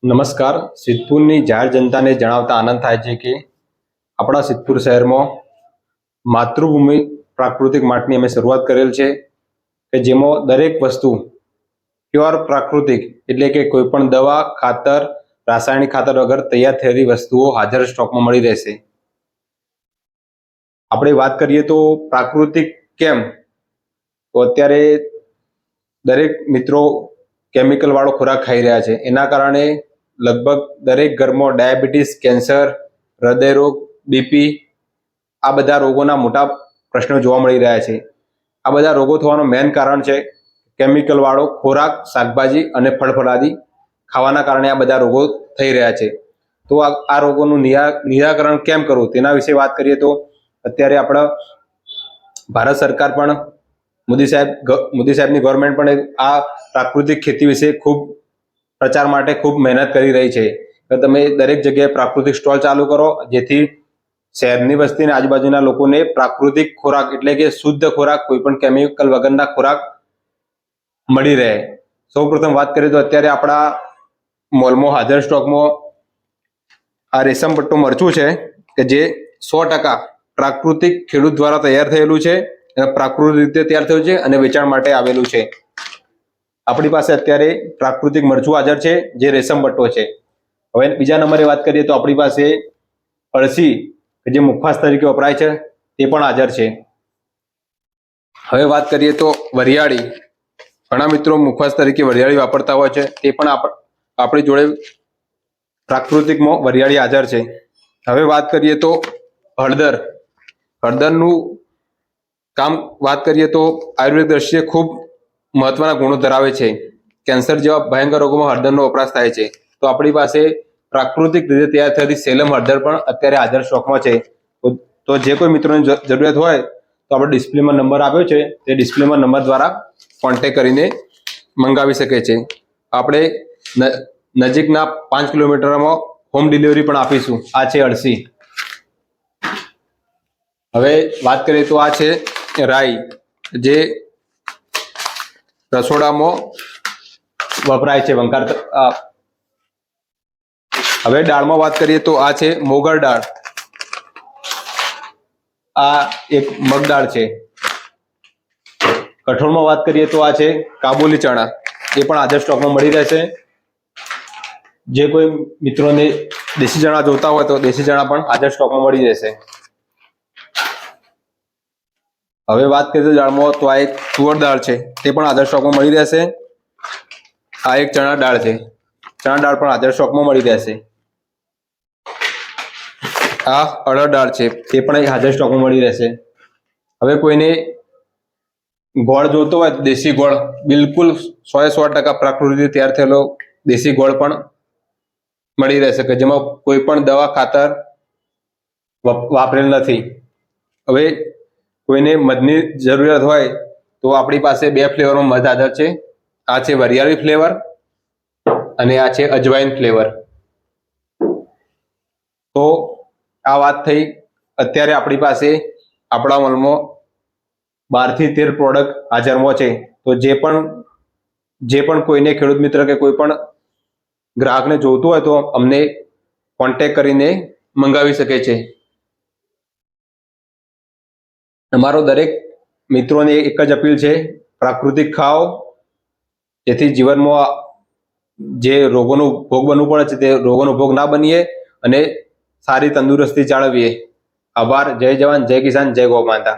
નમસ્કાર. સિદ્ધપુરની જાહેર જનતાને જણાવતા આનંદ થાય છે કે આપણા સિદ્ધપુર શહેરમાં માતૃભૂમિ પ્રાકૃતિક માર્ટની અમે શરૂઆત કરેલ છે કે જેમાં દરેક વસ્તુ પ્યોર પ્રાકૃતિક એટલે કે કોઈ પણ દવા, ખાતર, રાસાયણિક ખાતર વગર તૈયાર થયેલી વસ્તુઓ હાજર સ્ટોકમાં મળી રહેશે. આપણે વાત કરીએ તો પ્રાકૃતિક કેમ, તો અત્યારે દરેક મિત્રો કેમિકલ વાળો ખોરાક ખાઈ રહ્યા છે. એના કારણે લગભગ દરેક ઘરમાં ડાયાબિટીસ, કેન્સર, હૃદયરોગ, બીપી આ બધા રોગોના મોટા પ્રશ્નો જોવા મળી રહ્યા છે. આ બધા રોગો થવાનું મેઇન કારણ છે કેમિકલ વાળો ખોરાક, શાકભાજી અને ફળફળાદી ખાવાના કારણે આ બધા રોગો થઈ રહ્યા છે. તો આ રોગોનું નિરાકરણ કેમ કરવું તેના વિશે વાત કરીએ તો અત્યારે આપણા ભારત સરકાર પણ મોદી સાહેબની ગવર્મેન્ટ પણ આ પ્રાકૃતિક ખેતી વિશે ખૂબ પ્રચાર માટે ખૂબ મહેનત કરી રહી છે કે તમે દરેક જગ્યાએ પ્રાકૃતિક સ્ટોલ ચાલુ કરો, જેથી શહેરની વસ્તીને આજુબાજુના લોકોને પ્રાકૃતિક ખોરાક એટલે કે શુદ્ધ ખોરાક, કોઈ પણ કેમિકલ વગરના ખોરાક મળી રહે. સૌપ્રથમ વાત કરીએ તો અત્યારે આપણા મોલમાં હાજર સ્ટોકમાં આ રેશમ પટ્ટો મરચું છે કે જે 100% પ્રાકૃતિક ખેડૂત દ્વારા તૈયાર થયેલું છે, પ્રાકૃતિક રીતે તૈયાર થયું છે અને વેચાણ માટે આવેલું છે. આપણી પાસે અત્યારે પ્રાકૃતિક મરચું હાજર છે જે રેશમ પટ્ટો છે. હવે બીજા નંબરે વાત કરીએ તો આપણી પાસે અળસી જે મુખવાસ તરીકે વપરાય છે તે પણ હાજર છે. હવે વાત કરીએ તો વરિયાળી. ઘણા મિત્રો મુખવાસ તરીકે વરિયાળી વાપરતા હોય છે, તે પણ આપણી જોડે પ્રાકૃતિકમાં વરિયાળી હાજર છે. હવે વાત કરીએ તો હળદરનું કામ વાત કરીએ તો આયુર્વેદ દ્રષ્ટિએ ખૂબ મહત્વના ગુણો ધરાવે છે. કેન્સર જેવા ભયંકર રોગોમાં હળદરનો વપરાશ થાય છે. તો આપણી પાસે પ્રાકૃતિક રીતે તૈયાર થયેલી સેલમ હળદર પણ અત્યારે હાજર સ્ટોકમાં છે. તો જે કોઈ મિત્રોની જરૂરિયાત હોય તો આપણે ડિસ્પ્લેમાં નંબર આપ્યો છે, તે ડિસ્પ્લેમાં નંબર દ્વારા કોન્ટેક્ટ કરીને મંગાવી શકે છે. આપણે નજીકના 5 કિલોમીટરમાં હોમ ડિલિવરી પણ આપીશું. આ છે અળસી. હવે વાત કરીએ તો આ છે રાઈ, જે રસોડામાં વપરાય છે વંકાર. હવે દાળમાં વાત કરીએ તો આ છે મોગર દાળ. આ એક મગ દાળ છે. કઠોળમાં વાત કરીએ તો આ છે કાબુલી ચણા, એ પણ હાજર સ્ટોકમાં મળી રહેશે. જે કોઈ મિત્રોને દેશી ચણા જોતા હોય તો દેશી ચણા પણ હાજર સ્ટોકમાં મળી રહેશે. હવે વાત કરીએ તો દાળમાં તો આ એક તુવર દાળ છે, તે પણ હાજર સ્ટોકમાં મળી રહેશે. આ એક ચણા દાળ છે, ચણા દાળ પણ હાજર સ્ટોકમાં મળી રહેશે. આ અડદ દાળ છે, તે પણ હાજર સ્ટોકમાં મળી રહેશે. હવે કોઈને ગોળ જોતો હોય તો દેશી ગોળ, બિલકુલ 100% પ્રાકૃતિક તૈયાર થયેલો દેશી ગોળ પણ મળી રહેશે કે જેમાં કોઈ પણ દવા, ખાતર વાપરેલ નથી. હવે કોઈને મધની જરૂરિયાત હોય તો આપણી પાસે 2 ફ્લેવરમાં મધ હાજર છે. આ છે વરિયાળી ફ્લેવર અને આ છે અજવાઈન ફ્લેવર. તો આ વાત થઈ. અત્યારે આપણી પાસે આપણા મોલમાં 12 થી 13 પ્રોડક્ટ હાજરમાં છે. તો જે પણ કોઈને ખેડૂત મિત્ર કે કોઈ પણ ગ્રાહકને જોઈતું હોય તો અમને કોન્ટેક્ટ કરીને મંગાવી શકે છે. અમારો દરેક મિત્રોને એક જ અપીલ છે, પ્રાકૃતિક ખાઓ, જેથી જીવનમાં જે રોગોનો ભોગ બનવું પડે છે તે રોગોનો ભોગ ના બનીએ અને સારી તંદુરસ્તી જાળવીએ. આભાર. જય જવાન, જય કિસાન, જય ગૌ માતા.